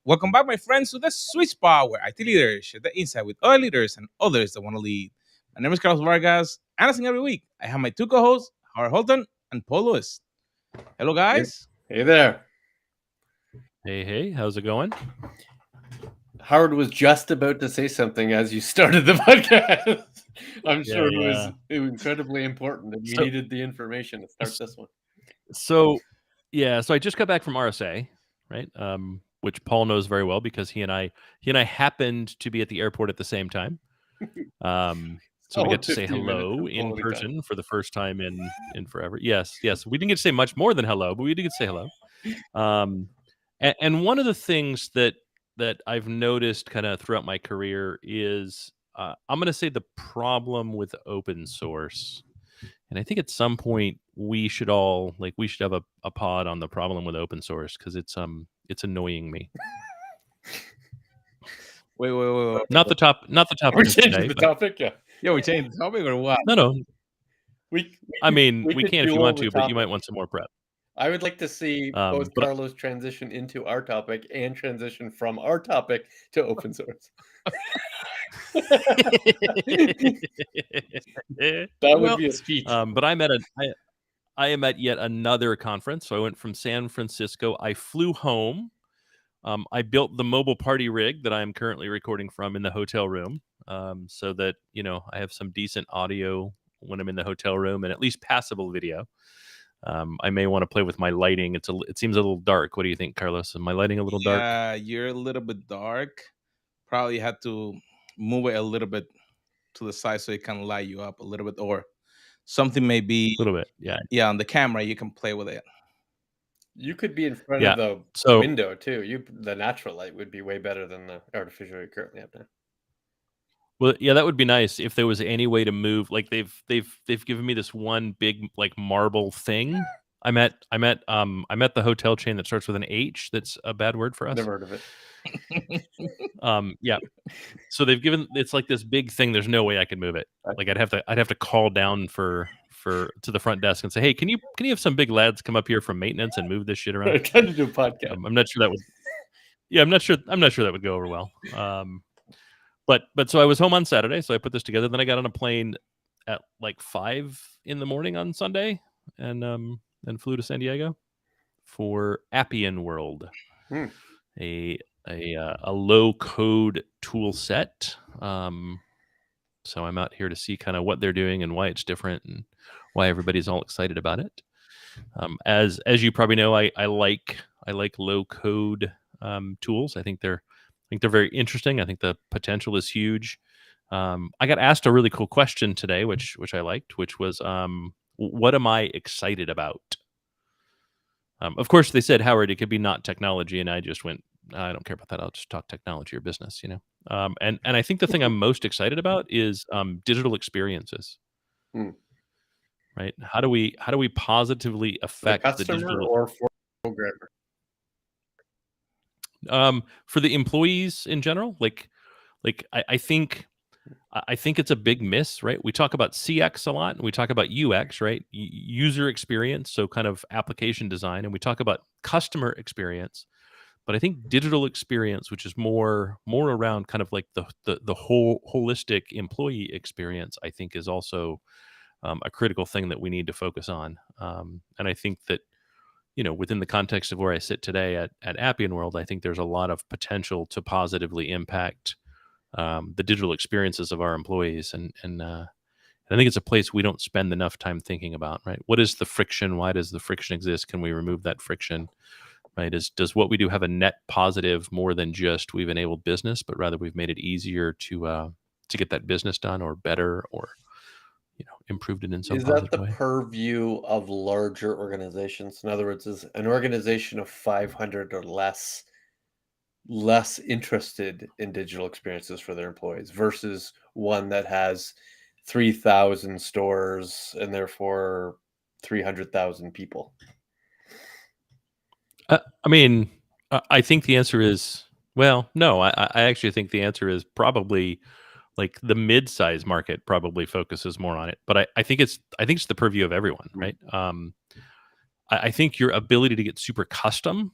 Welcome back, my friends, to the sweet spot where IT leaders share the insight with other leaders and others that want to lead. My name is Carlos Vargas, and as in every week, I have my two co-hosts, Howard Holton and Paul Lewis. Hello, guys. Hey there. Hey, how's it going? Howard was just about to say something as you started the podcast. I'm sure it was incredibly important and you needed the information to start this one. So I just got back from RSA, right? Which Paul knows very well because he and I happened to be at the airport at the same time. So we get to say hello in person for the first time in forever. Yes. We didn't get to say much more than hello, but we did get to say hello. And one of the things that I've noticed kind of throughout my career is I'm going to say the problem with open source. And I think at some point we should have a pod on the problem with open source because it's annoying me. Wait. Not the topic. We're changing the topic, yeah. Yeah, we changed the topic or what? No. We can if you want to, but you might want some more prep. I would like to see both Carlos transition into our topic and transition from our topic to open source. That would be a speech. But I am at yet another conference. So I went from San Francisco. I flew home. I built the mobile party rig that I am currently recording from in the hotel room, so that I have some decent audio when I'm in the hotel room and at least passable video. I may want to play with my lighting. It seems a little dark. What do you think, Carlos? Is my lighting a little dark? Yeah, you're a little bit dark. Probably had to move it a little bit to the side so it can light you up a little bit, or something maybe a little bit. Yeah. Yeah, on the camera you can play with it. You could be in front of the window too. The natural light would be way better than the artificial you currently have now. Well, yeah, that would be nice if there was any way to move. Like they've given me this one big like marble thing. I'm at the hotel chain that starts with an H. That's a bad word for us. Never heard of it. Yeah. So they've given it's like this big thing. There's no way I could move it. Like I'd have to call down to the front desk and say, hey, can you have some big lads come up here from maintenance and move this shit around? I'm trying to do a podcast. I'm not sure that would. Yeah, I'm not sure that would go over well. But so I was home on Saturday, so I put this together. Then I got on a plane at like 5 a.m. on Sunday, and flew to San Diego for Appian World, a low code tool set. So I'm out here to see kind of what they're doing and why it's different and why everybody's all excited about it. As you probably know, I like low code tools. I think they're very interesting. I think the potential is huge. I got asked a really cool question today, which I liked, which was, what am I excited about? Of course, they said, Howard, it could be not technology. And I just went, I don't care about that. I'll just talk technology or business, And I think the thing I'm most excited about is digital experiences. Right? How do we positively affect the digital or for programmer? For the employees in general, I think it's a big miss, right? We talk about CX a lot, and we talk about UX, right? User experience, so kind of application design, and we talk about customer experience. But I think digital experience, which is more around kind of like the whole holistic employee experience, I think is also a critical thing that we need to focus on. And I think that within the context of where I sit today at Appian World, I think there's a lot of potential to positively impact the digital experiences of our employees. And I think it's a place we don't spend enough time thinking about, right? What is the friction? Why does the friction exist? Can we remove that friction? Right? Does what we do have a net positive more than just we've enabled business, but rather we've made it easier to get that business done or better or improved it in some positive way? Is that the purview of larger organizations? In other words, is an organization of 500 or less interested in digital experiences for their employees versus one that has 3,000 stores and therefore 300,000 people? I think the answer is, well, no. I actually think the answer is probably like the mid-size market probably focuses more on it, but I think it's the purview of everyone, right? I think your ability to get super custom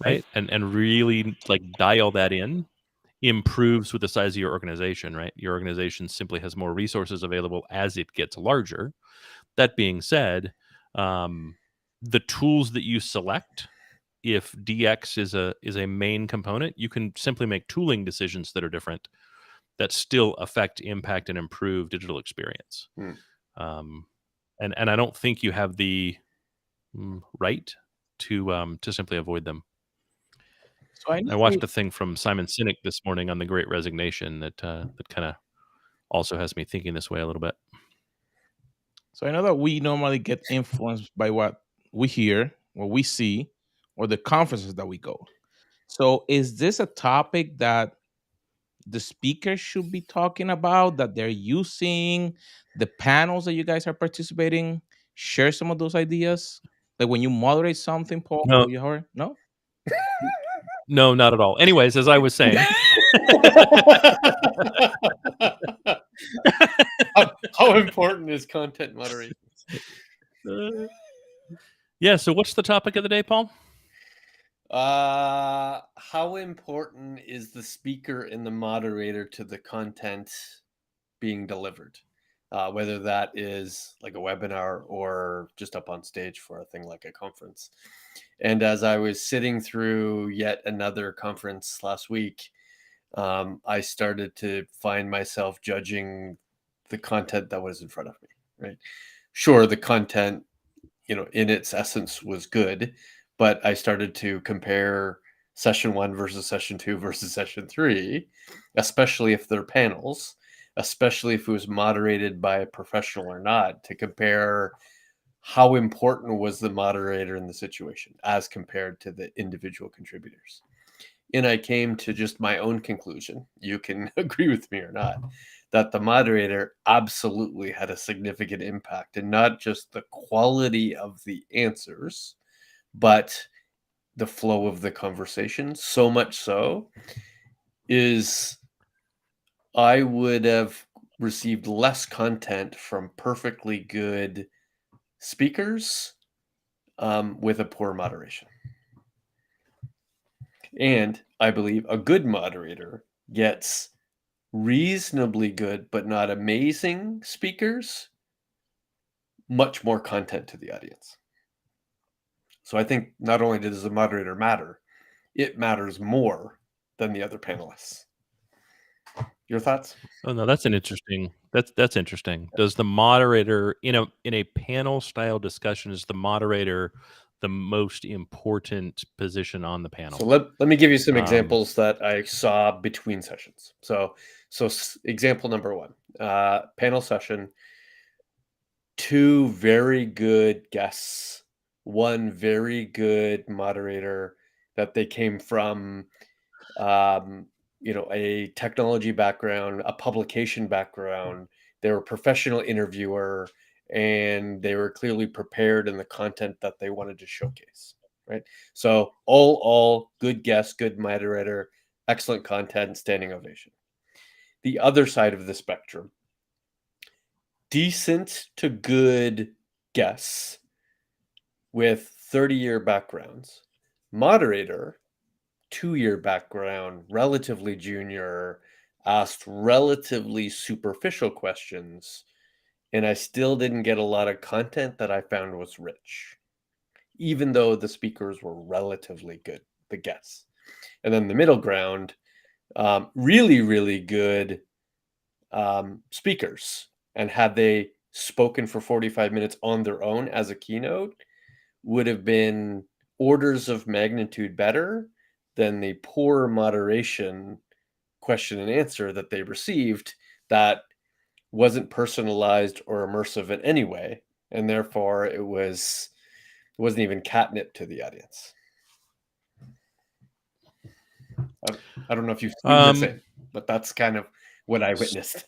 right? And really like dial that in improves with the size of your organization, right? Your organization simply has more resources available as it gets larger. That being said, the tools that you select, if DX is a main component, you can simply make tooling decisions that are different that still affect, impact, and improve digital experience. And I don't think you have the right to simply avoid them. So I watched a thing from Simon Sinek this morning on the Great Resignation that that kind of also has me thinking this way a little bit. So I know that we normally get influenced by what we hear, what we see, or the conferences that we go. So is this a topic that the speakers should be talking about, that they're using, the panels that you guys are participating? Share some of those ideas. Like when you moderate something, Paul, No. or you heard? No? No, not at all. Anyways, as I was saying, how important is content moderation? Yeah. So, what's the topic of the day, Paul? How important is the speaker and the moderator to the content being delivered? Whether that is like a webinar or just up on stage for a thing like a conference. And as I was sitting through yet another conference last week, I started to find myself judging the content that was in front of me, right? Sure, the content, in its essence was good, but I started to compare session 1 versus session 2 versus session 3, especially if they're panels, especially if it was moderated by a professional or not, to compare how important was the moderator in the situation as compared to the individual contributors. And I came to just my own conclusion. You can agree with me or not, that the moderator absolutely had a significant impact, and not just the quality of the answers, but the flow of the conversation. So much so is I would have received less content from perfectly good speakers with a poor moderation. And I believe a good moderator gets reasonably good, but not amazing speakers, much more content to the audience. So I think not only does the moderator matter, it matters more than the other panelists. Your thoughts? Oh no, that's interesting. That's interesting. Does the moderator in a panel style discussion, is the moderator the most important position on the panel? So let me give you some examples that I saw between sessions. So example number 1, panel session, 2 very good guests, 1 very good moderator, that they came from a technology background, a publication background. They were a professional interviewer, and they were clearly prepared in the content that they wanted to showcase, right? So all good guests, good moderator, excellent content, standing ovation. The other side of the spectrum, decent to good guests with 30-year backgrounds, moderator, 2-year background, relatively junior, asked relatively superficial questions, and I still didn't get a lot of content that I found was rich, even though the speakers were relatively good, the guests. And then the middle ground, really, really good speakers. And had they spoken for 45 minutes on their own as a keynote, would have been orders of magnitude better than the poor moderation question and answer that they received, that wasn't personalized or immersive in any way, and therefore it wasn't even catnip to the audience. I don't know if you've seen the same, but that's kind of what I witnessed.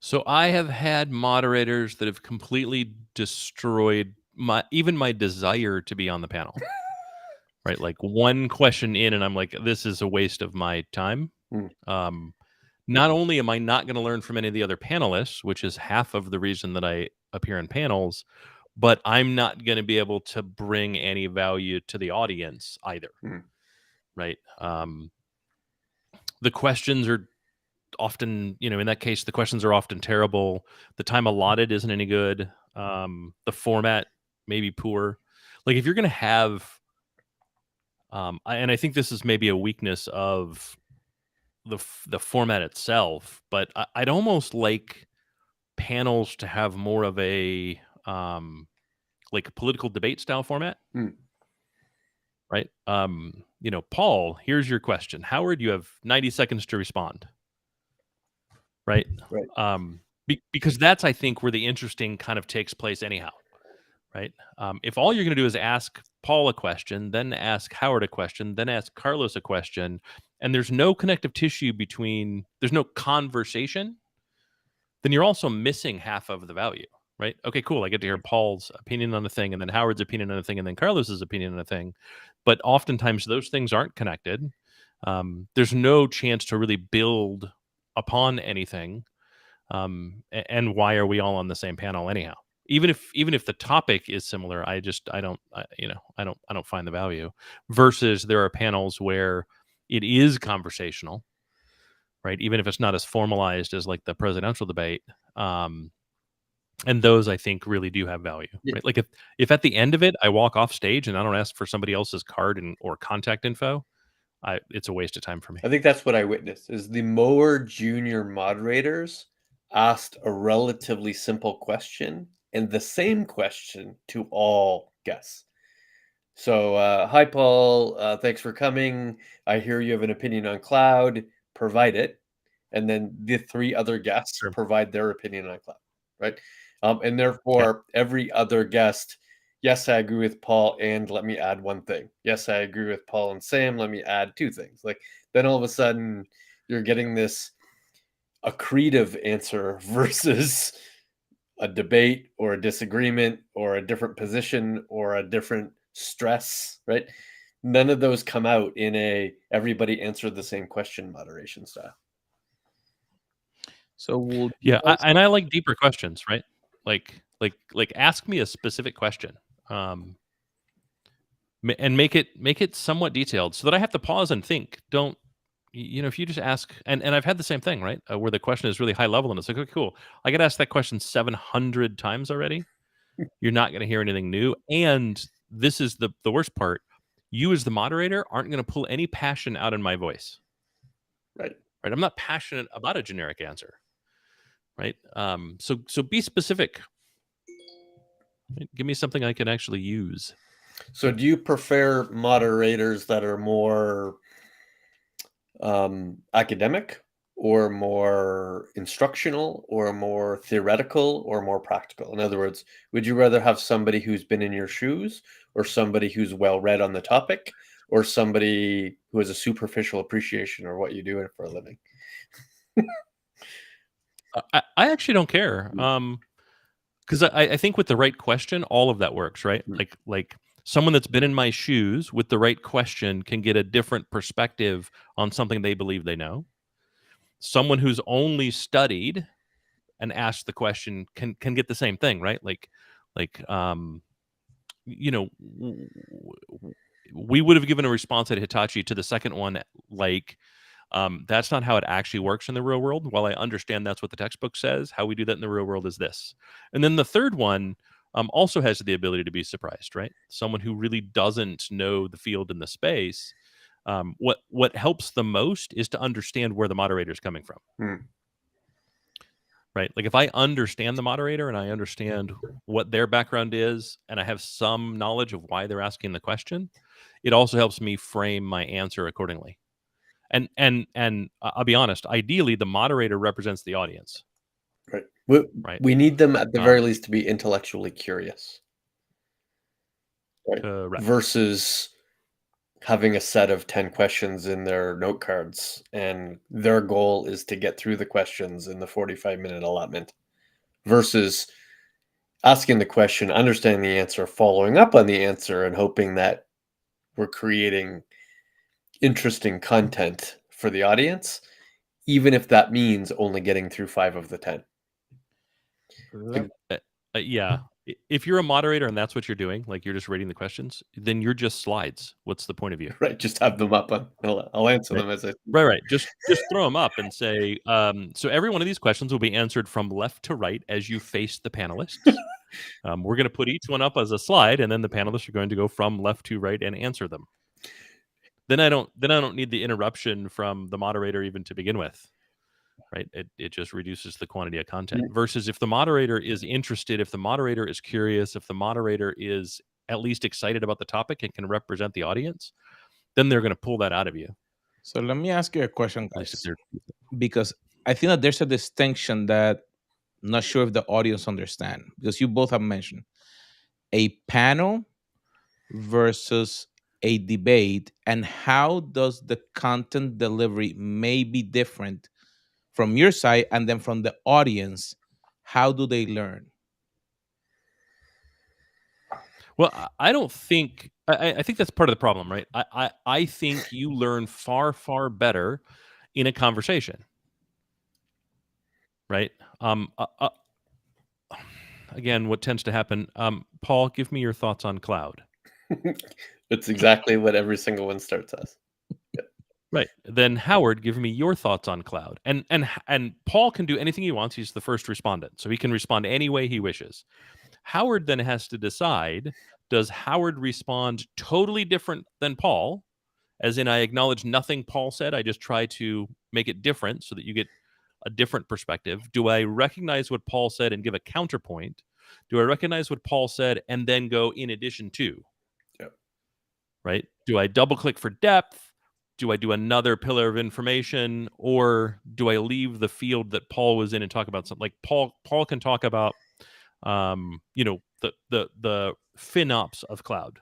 So I have had moderators that have completely destroyed my desire to be on the panel. Right, like one question in, and I'm like, this is a waste of my time. Not only am I not going to learn from any of the other panelists, which is half of the reason that I appear in panels, but I'm not going to be able to bring any value to the audience either. Right. The questions are often, in that case, the questions are often terrible. The time allotted isn't any good. The format may be poor. Like if you're going to have, and I think this is maybe a weakness of the format itself, but I'd almost like panels to have more of a like political debate style format. Right. Paul, here's your question. Howard, you have 90 seconds to respond. Right. Because that's, I think, where the interesting kind of takes place anyhow. Right. If all you're going to do is ask Paul a question, then ask Howard a question, then ask Carlos a question, and there's no connective tissue there's no conversation, then you're also missing half of the value. Right. Okay, cool. I get to hear Paul's opinion on a thing, and then Howard's opinion on a thing, and then Carlos's opinion on a thing. But oftentimes those things aren't connected. There's no chance to really build upon anything. And why are we all on the same panel anyhow? Even if the topic is similar, I don't find the value. Versus there are panels where it is conversational, right? Even if it's not as formalized as like the presidential debate. And those, I think, really do have value. Yeah. Right? Like if at the end of it I walk off stage and I don't ask for somebody else's card or contact info, it's a waste of time for me. I think that's what I witnessed. Is the more junior moderators asked a relatively simple question and the same question to all guests. So, hi, Paul. Thanks for coming. I hear you have an opinion on cloud. Provide it. And then the three other guests provide their opinion on cloud, right? And therefore, every other guest, yes, I agree with Paul, and let me add one thing. Yes, I agree with Paul and Sam. Let me add two things. Like then all of a sudden, you're getting this accretive answer versus a debate or a disagreement or a different position or a different stress, right? None of those come out in a everybody answer the same question moderation style. So and I like deeper questions, right? Like ask me a specific question, and make it somewhat detailed so that I have to pause and think. Don't if you just ask, and I've had the same thing, right? Where the question is really high level and it's like, okay, cool. I got asked that question 700 times already. You're not going to hear anything new. And this is the worst part. You as the moderator aren't going to pull any passion out in my voice. Right. I'm not passionate about a generic answer. Right. So be specific. Right? Give me something I can actually use. So do you prefer moderators that are more academic or more instructional or more theoretical or more practical? In other words, would you rather have somebody who's been in your shoes or somebody who's well read on the topic or somebody who has a superficial appreciation or what you do for a living? I actually don't care. Because I think with the right question, all of that works, right? Like someone that's been in my shoes with the right question can get a different perspective on something they believe they know. Someone who's only studied and asked the question can get the same thing, right? We would have given a response at Hitachi to the second one, that's not how it actually works in the real world. While I understand that's what the textbook says, how we do that in the real world is this. And then the third one also has the ability to be surprised, right? Someone who really doesn't know the field in the space. What helps the most is to understand where the moderator is coming from. Right? Like if I understand the moderator and I understand what their background is and I have some knowledge of why they're asking the question, it also helps me frame my answer accordingly. And I'll be honest, ideally the moderator represents the audience. Right. We need them at the very least to be intellectually curious. Right. Correct. Versus having a set of 10 questions in their note cards and their goal is to get through the questions in the 45-minute allotment versus asking the question, understanding the answer, following up on the answer, and hoping that we're creating interesting content for the audience, even if that means only getting through 5 of the 10. Yeah. If you're a moderator and that's what you're doing, like you're just reading the questions, then you're just slides. What's the point of you? Right. Just have them up. I'll answer them as I. Right. Just throw them up and say, so every one of these questions will be answered from left to right as you face the panelists. We're going to put each one up as a slide, and then the panelists are going to go from left to right and answer them. Then I don't need the interruption from the moderator even to begin with. Right. It just reduces the quantity of content. Versus if the moderator is interested, if the moderator is curious, if the moderator is at least excited about the topic and can represent the audience, then they're going to pull that out of you. So let me ask you a question, At least if guys, they're because I think that there's a distinction that I'm not sure if the audience understand, because you both have mentioned a panel versus a debate, and how does the content delivery may be different from your side and then from the audience. How do they learn? Well, I don't think I think that's part of the problem, right? I think you learn far better in a conversation, right? Again, what tends to happen? Paul, give me your thoughts on cloud. It's exactly what every single one starts as. Right. Then Howard, give me your thoughts on cloud. And Paul can do anything he wants. He's the first respondent, so he can respond any way he wishes. Howard then has to decide, does Howard respond totally different than Paul? As in, I acknowledge nothing Paul said. I just try to make it different so that you get a different perspective. Do I recognize what Paul said and give a counterpoint? Do I recognize what Paul said and then go in addition to? Yep. Right? Do I double click for depth? Do I do another pillar of information, or do I leave the field that Paul was in and talk about something? Like Paul can talk about the FinOps of cloud,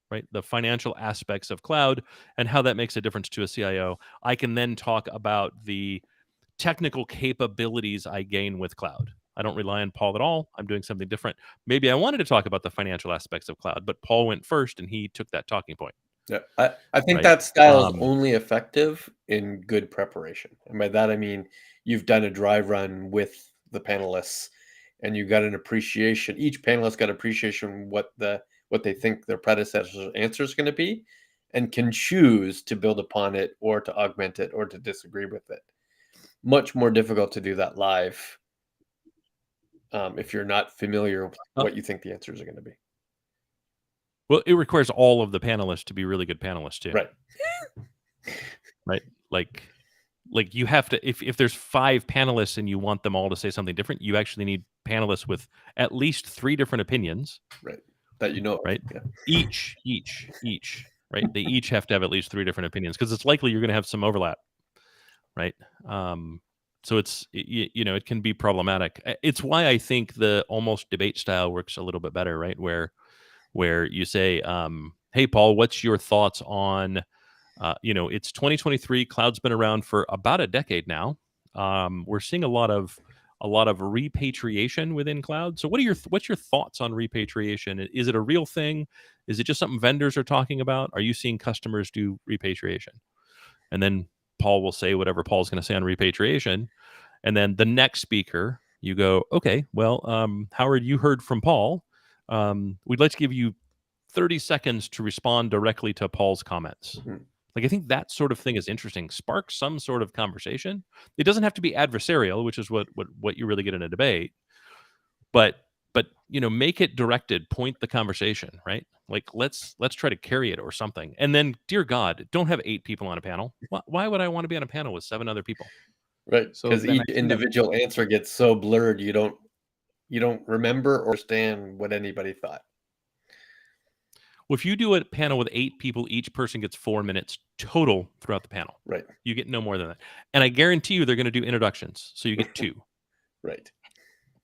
right? The financial aspects of cloud and how that makes a difference to a CIO. I can then talk about the technical capabilities I gain with cloud. I don't rely on Paul at all. I'm doing something different. Maybe I wanted to talk about the financial aspects of cloud, but Paul went first and he took that talking point. Yeah, I think Right. that style is only effective in good preparation. And by that, I mean, you've done a dry run with the panelists and you got an appreciation. Each panelist got appreciation what they think their predecessor's answer is going to be, and can choose to build upon it or to augment it or to disagree with it. Much more difficult to do that live if you're not familiar with what you think the answers are going to be. Well, it requires all of the panelists to be really good panelists too. Right. Right. Like you have to, if there's 5 panelists and you want them all to say something different, you actually need panelists with at least 3 different opinions. Right. That you know. Right. Yeah. Each. Right. They each have to have at least 3 different opinions because it's likely you're going to have some overlap. Right. So it can be problematic. It's why I think the almost debate style works a little bit better, right? Where you say, hey, Paul, what's your thoughts on, it's 2023. Cloud's been around for about a decade now. We're seeing a lot of repatriation within cloud. So what's your thoughts on repatriation? Is it a real thing? Is it just something vendors are talking about? Are you seeing customers do repatriation? And then Paul will say whatever Paul's going to say on repatriation. And then the next speaker, you go, okay, well, Howard, you heard from Paul. We'd like to give you 30 seconds to respond directly to Paul's comments. Mm-hmm. Like, I think that sort of thing is interesting. Spark some sort of conversation. It doesn't have to be adversarial, which is what you really get in a debate. But make it directed. Point the conversation, right? Like, let's try to carry it or something. And then, dear God, don't have 8 people on a panel. Why would I want to be on a panel with 7 other people? Right. So Because then each individual answer gets so blurred, you don't remember or understand what anybody thought. Well, if you do a panel with 8 people, each person gets 4 minutes total throughout the panel. Right. You get no more than that. And I guarantee you they're going to do introductions. So you get 2. Right.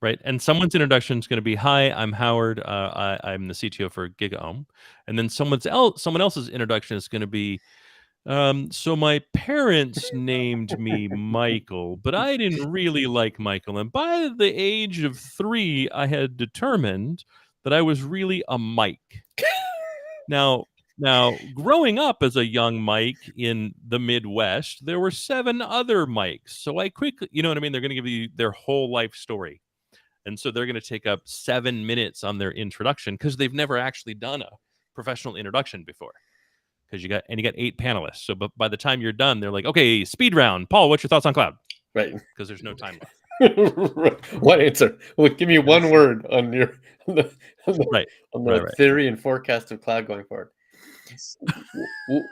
Right. And someone's introduction is going to be, hi, I'm Howard. I'm the CTO for GigaOM. And then someone else's introduction is going to be, so my parents named me Michael, but I didn't really like Michael. And by the age of 3, I had determined that I was really a Mike. Now, growing up as a young Mike in the Midwest, there were 7 other Mikes. So I quickly, you know what I mean? They're going to give you their whole life story. And so they're going to take up 7 minutes on their introduction because they've never actually done a professional introduction before. Because you got 8 panelists. So by the time you're done, they're like, okay, speed round. Paul, what's your thoughts on cloud? Right. Because there's no time left. One answer. Well, give me one word on your Right. theory and forecast of cloud going forward.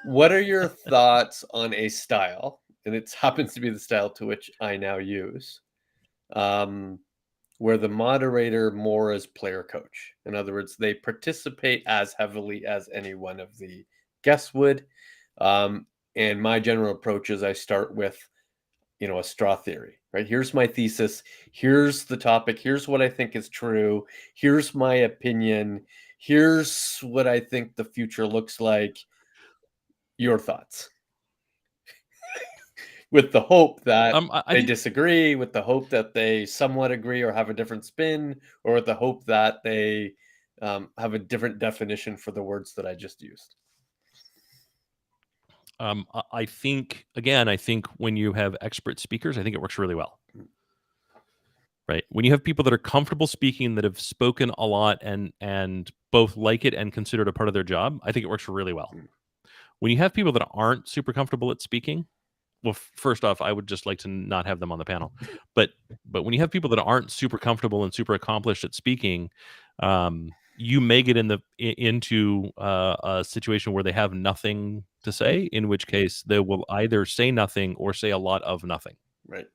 What are your thoughts on a style, and it happens to be the style to which I now use, where the moderator more is player coach? In other words, they participate as heavily as any one of the guests would. And my general approach is I start with, a straw theory, right? Here's my thesis. Here's the topic. Here's what I think is true. Here's my opinion. Here's what I think the future looks like. Your thoughts. With the hope that they disagree, with the hope that they somewhat agree or have a different spin, or with the hope that they have a different definition for the words that I just used. I think when you have expert speakers, I think it works really well. Right. When you have people that are comfortable speaking, that have spoken a lot and both like it and consider it a part of their job, I think it works really well. When you have people that aren't super comfortable at speaking, well, first off, I would just like to not have them on the panel. But when you have people that aren't super comfortable and super accomplished at speaking, you may get into a situation where they have nothing to say, in which case they will either say nothing or say a lot of nothing. Right.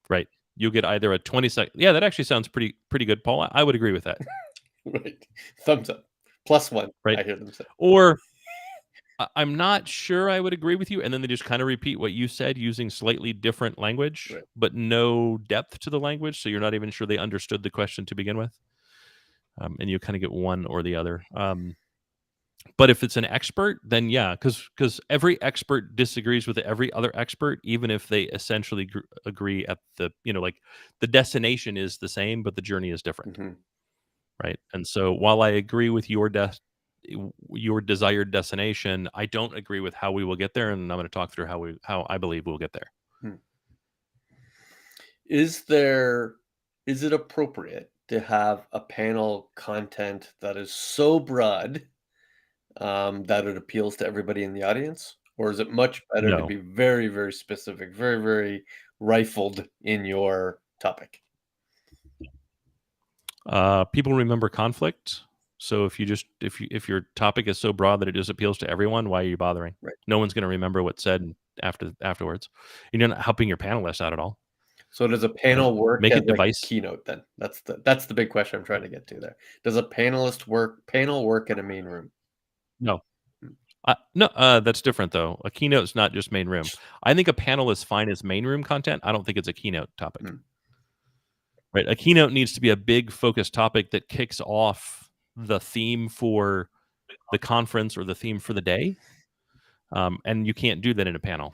Right. You'll get either a 20-second. Yeah, that actually sounds pretty good, Paul. I would agree with that. Right. Thumbs up. +1. Right. I hear them say. Or I'm not sure I would agree with you. And then they just kind of repeat what you said using slightly different language, Right. but no depth to the language. So you're not even sure they understood the question to begin with. And you kind of get one or the other. But if it's an expert, then yeah, because every expert disagrees with every other expert, even if they essentially agree at the, like the destination is the same, but the journey is different. Mm-hmm. Right. And so while I agree with your desired destination, I don't agree with how we will get there. And I'm going to talk through how I believe we'll get there. Is it appropriate to have a panel content that is so broad that it appeals to everybody in the audience? Or is it much better to be very, very specific, very, very rifled in your topic? People remember conflict. So if your topic is so broad that it just appeals to everyone, why are you bothering? Right. No one's going to remember what's said afterwards. You're not helping your panelists out at all. So does a panel work Make as it device keynote then? That's the big question I'm trying to get to there. Does a panel work in a main room? No. No, that's different though. A keynote is not just main room. I think a panel is fine as main room content. I don't think it's a keynote topic. Right? A keynote needs to be a big focused topic that kicks off the theme for the conference or the theme for the day. And you can't do that in a panel.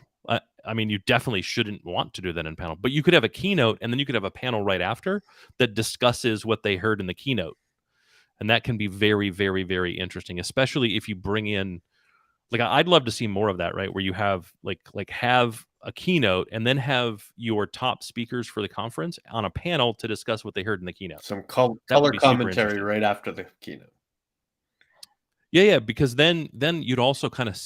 I mean, you definitely shouldn't want to do that in a panel, but you could have a keynote and then you could have a panel right after that discusses what they heard in the keynote. And that can be very, very, very interesting, especially if you bring in, like, I'd love to see more of that, right? Where you have have a keynote and then have your top speakers for the conference on a panel to discuss what they heard in the keynote. Some color commentary right after the keynote. Yeah, because then you'd also kind of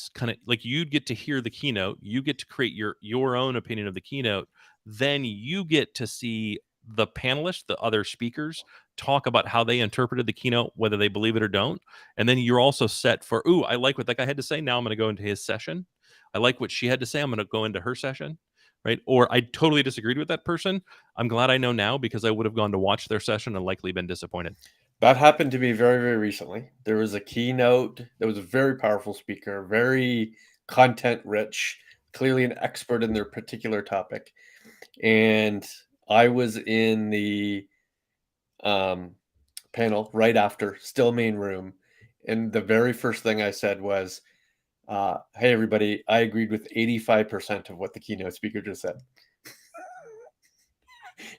like you'd get to hear the keynote, you get to create your own opinion of the keynote, then you get to see the panelists, the other speakers, talk about how they interpreted the keynote, whether they believe it or don't, and then you're also set for, ooh, I like what that guy had to say. Now I'm going to go into his session. I like what she had to say. I'm going to go into her session, right? Or I totally disagreed with that person. I'm glad I know now because I would have gone to watch their session and likely been disappointed. That happened to me very, very recently. There was a keynote. There was a very powerful speaker, very content rich, clearly an expert in their particular topic. And I was in the panel right after, still main room. And the very first thing I said was, hey, everybody, I agreed with 85% of what the keynote speaker just said.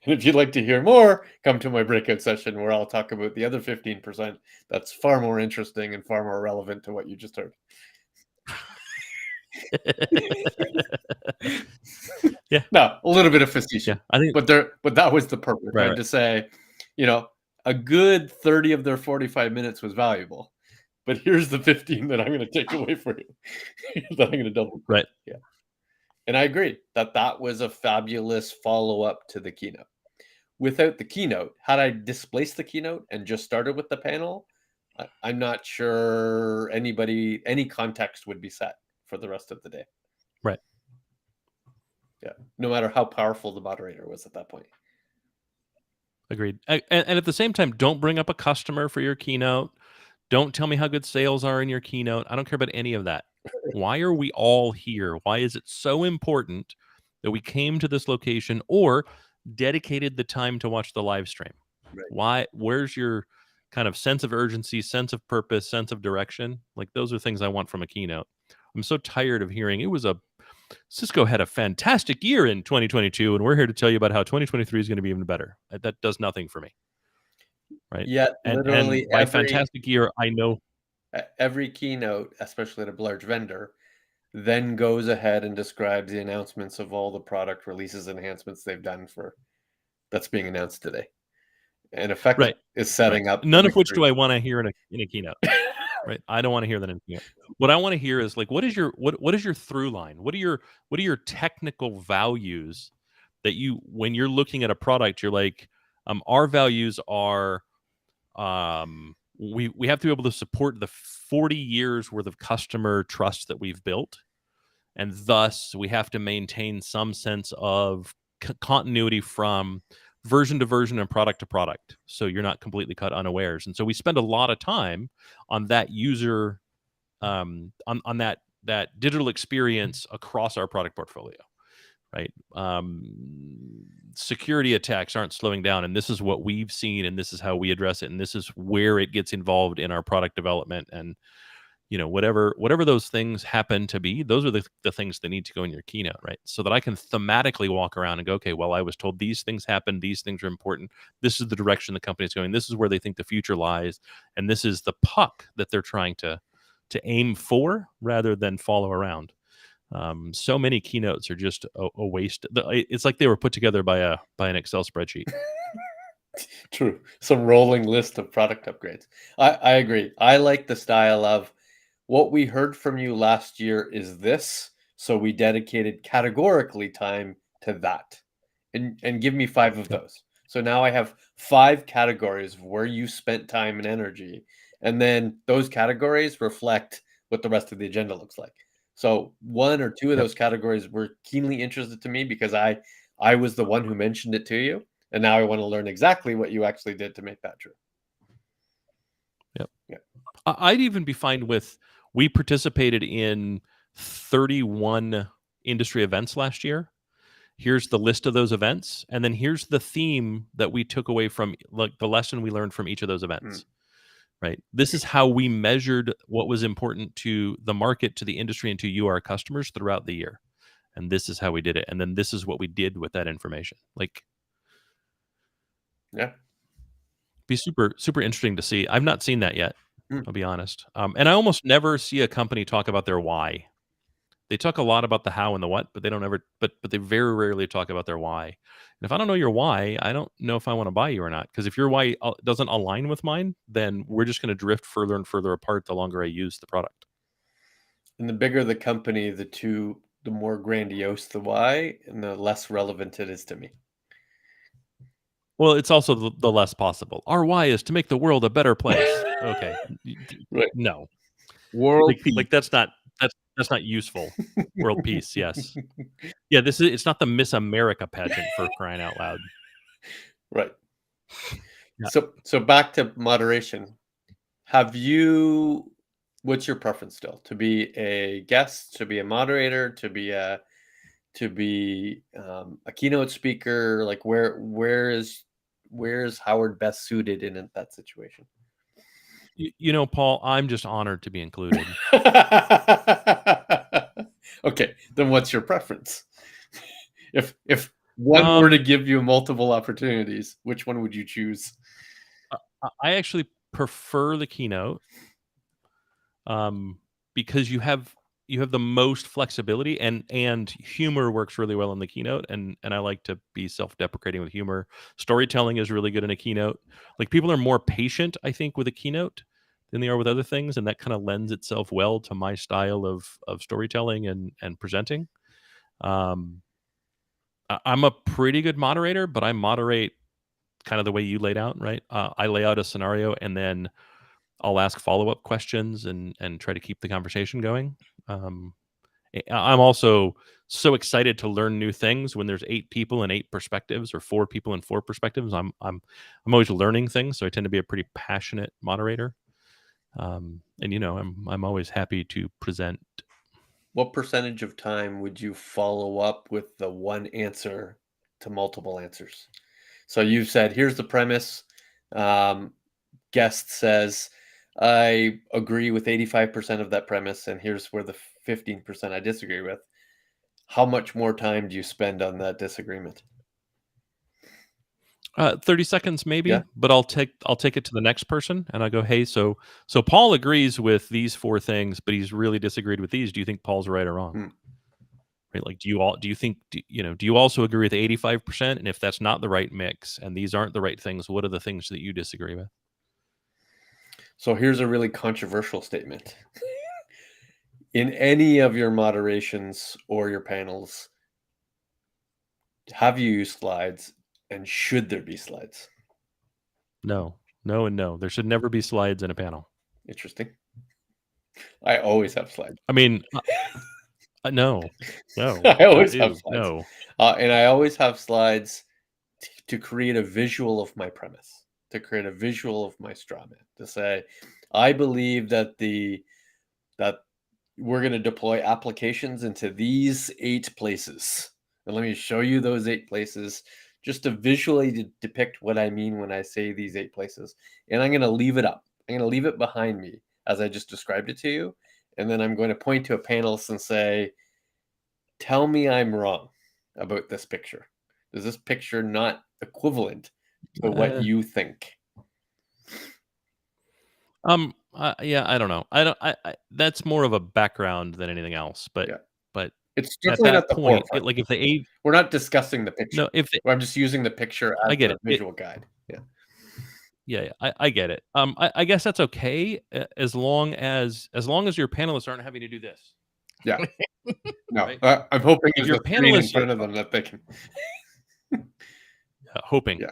And if you'd like to hear more, come to my breakout session where I'll talk about the other 15% that's far more interesting and far more relevant to what you just heard. Yeah. No, a little bit of facetious. Yeah, I think, but that was the purpose, right? To say, a good 30 of their 45 minutes was valuable, but here's the 15 that I'm going to take away for you that I'm going to double. Right. Yeah. And I agree that was a fabulous follow-up to the keynote. Without the keynote, had I displaced the keynote and just started with the panel, I'm not sure any context would be set for the rest of the day. Right. Yeah. No matter how powerful the moderator was at that point. Agreed. And at the same time, don't bring up a customer for your keynote. Don't tell me how good sales are in your keynote. I don't care about any of that. Why are we all here? Why is it so important that we came to this location or dedicated the time to watch the live stream? Right. Where's your kind of sense of urgency, sense of purpose, sense of direction? Like those are things I want from a keynote. I'm so tired of hearing Cisco had a fantastic year in 2022, and we're here to tell you about how 2023 is going to be even better. That does nothing for me. Right. Yeah, literally and by fantastic year, I know every keynote, especially at a large vendor, then goes ahead and describes the announcements of all the product releases, enhancements they've done that's being announced today. And effectively is setting up. None of which do I want to hear in a keynote. Right. I don't want to hear that in a keynote. What I want to hear is like, what is your through line? What are your technical values that when you're looking at a product, you're like, our values are, we have to be able to support the 40 years worth of customer trust that we've built. And thus we have to maintain some sense of continuity from version to version and product to product, so you're not completely caught unawares. And so we spend a lot of time on that user, on that digital experience across our product portfolio, right? Security attacks aren't slowing down, and this is what we've seen, and this is how we address it, and this is where it gets involved in our product development. And whatever those things happen to be, those are the things that need to go in your keynote, right? So that I can thematically walk around and go, okay, well, I was told these things happen, these things are important, this is the direction the company's going, this is where they think the future lies, and this is the puck that they're trying to aim for rather than follow around. So many keynotes are just a waste. It's like they were put together by an Excel spreadsheet. True. Some rolling list of product upgrades. I agree. I like the style of, what we heard from you last year is this, so we dedicated categorically time to that. And give me 5 of those. So now I have 5 categories of where you spent time and energy. And then those categories reflect what the rest of the agenda looks like. So 1 or 2 of those categories were keenly interested to me because I was the one who mentioned it to you. And now I want to learn exactly what you actually did to make that true. Yep. Yeah. I'd even be fine with, we participated in 31 industry events last year. Here's the list of those events. And then here's the theme that we took away from, like, the lesson we learned from each of those events. Right. This is how we measured what was important to the market, to the industry, and to you, our customers, throughout the year. And this is how we did it. And then this is what we did with that information. Like, yeah. Be super, super interesting to see. I've not seen that yet. I'll be honest. And I almost never see a company talk about their why. They talk a lot about the how and the what, but they don't ever, but they very rarely talk about their why. And if I don't know your why, I don't know if I want to buy you or not. Because if your why doesn't align with mine, then we're just going to drift further and further apart the longer I use the product. And the bigger the company, the more grandiose the why, and the less relevant it is to me. Well, it's also the less possible. Our why is to make the world a better place. Okay. Right. No. World like that's not useful. World peace, yes. Yeah, it's not the Miss America pageant, for crying out loud. Right. Yeah. So back to moderation. What's your preference still? To be a guest, to be a moderator, to be a keynote speaker? Like, where is Howard best suited in that situation? Paul, I'm just honored to be included. Okay, then what's your preference? If one were to give you multiple opportunities, which one would you choose? I actually prefer the keynote, because you have you have the most flexibility, and humor works really well in the keynote, and I like to be self-deprecating with humor. Storytelling is really good in a keynote. Like, people are more patient, I think, with a keynote than they are with other things, and that kind of lends itself well to my style of storytelling and presenting. I'm a pretty good moderator, but I moderate kind of the way you laid out, right? I lay out a scenario, and then I'll ask follow-up questions and try to keep the conversation going. I'm also so excited to learn new things when there's 8 people and 8 perspectives, or 4 people and 4 perspectives. I'm always learning things, so I tend to be a pretty passionate moderator. And I'm always happy to present. What percentage of time would you follow up with the one answer to multiple answers? So you've said, here's the premise. Guest says, I agree with 85% of that premise, and here's where the 15% I disagree with. How much more time do you spend on that disagreement? 30 seconds maybe, Yeah. but I'll take it to the next person, and I go, hey, so Paul agrees with these 4 things, but he's really disagreed with these. Do you think Paul's right or wrong? Right? Like, do you also agree with 85%? And if that's not the right mix, and these aren't the right things, what are the things that you disagree with? So here's a really controversial statement. In any of your moderations or your panels, have you used slides, and should there be slides? No, and no. There should never be slides in a panel. Interesting. I always have slides. I mean, no. I always have slides. No. And I always have slides to create a visual of my premise, to create a visual of my straw man, to say, I believe that that we're going to deploy applications into these 8 places. And let me show you those 8 places just to visually depict what I mean when I say these 8 places. And I'm going to leave it up. I'm going to leave it behind me as I just described it to you. And then I'm going to point to a panelist and say, tell me I'm wrong about this picture. Is this picture not equivalent to what you think? Yeah, I don't know. I that's more of a background than anything else, but Yeah. but It's at definitely that not the point, forefront. like, if the We're not discussing the picture. no, if the, I'm just using the picture as I get a it. visual guide. Yeah. Yeah, I get it. I guess that's okay, as long as your panelists aren't having to do this. Yeah. No, Right? I'm hoping If there's your a screen in panelists front of them that they can. hoping. Yeah.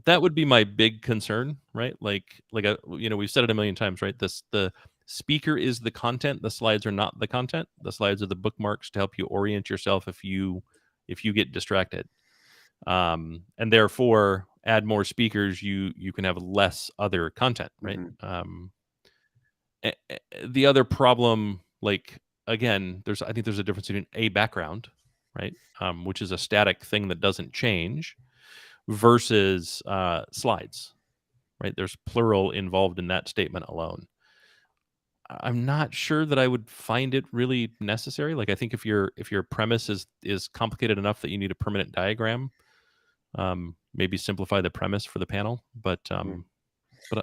That would be my big concern, right? Like we've said it a million times, right? The speaker is the content. The slides are not the content. The slides are the bookmarks to help you orient yourself if you get distracted. And therefore, add more speakers, you can have less other content, right? The other problem, like, again, I think there's a difference between a background, right, which is a static thing that doesn't change, versus slides, right? There's plural involved in that statement alone. I'm not sure that I would find it really necessary. Like, I think if your premise is complicated enough that you need a permanent diagram, maybe simplify the premise for the panel. But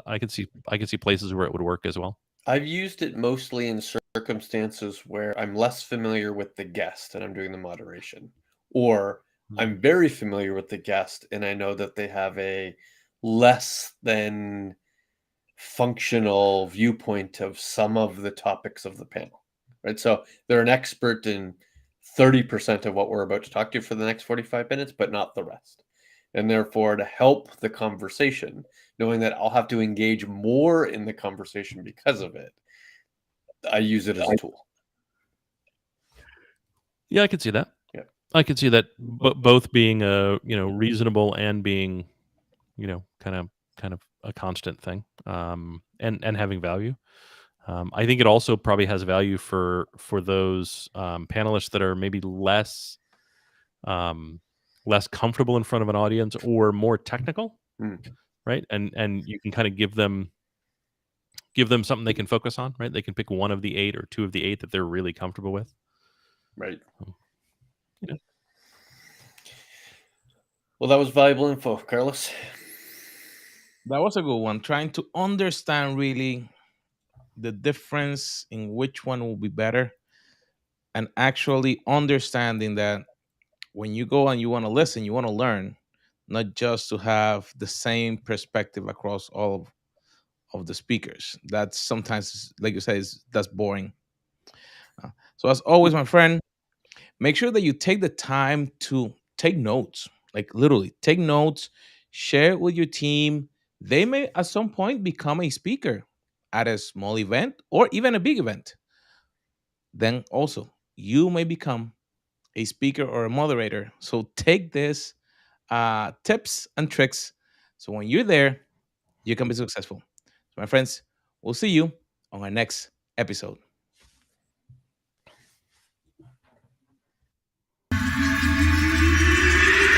I could see places where it would work as well. I've used it mostly in circumstances where I'm less familiar with the guest and I'm doing the moderation, or I'm very familiar with the guest and I know that they have a less than functional viewpoint of some of the topics of the panel, right? So they're an expert in 30% of what we're about to talk to for the next 45 minutes, but not the rest. And therefore, to help the conversation, knowing that I'll have to engage more in the conversation because of it, I use it as a tool. Yeah, I could see that. Yeah. I could see that both being reasonable and being kind of a constant thing, and having value. I think it also probably has value for those panelists that are maybe less comfortable in front of an audience or more technical, right? And you can kind of give them something they can focus on, right? They can pick one of the 8 or 2 of the 8 that they're really comfortable with. Right. Yeah. Well, that was valuable info, Carlos. That was a good one. Trying to understand really the difference in which one will be better, and actually understanding that when you go and you want to listen, you want to learn, not just to have the same perspective across all of the speakers. That's sometimes, like you say, that's boring. So as always, my friend, make sure that you take the time to take notes, like literally take notes, share it with your team. They may at some point become a speaker at a small event or even a big event. Then also, you may become a speaker or a moderator. So take this tips and tricks. So when you're there, you can be successful. So my friends, we'll see you on our next episode.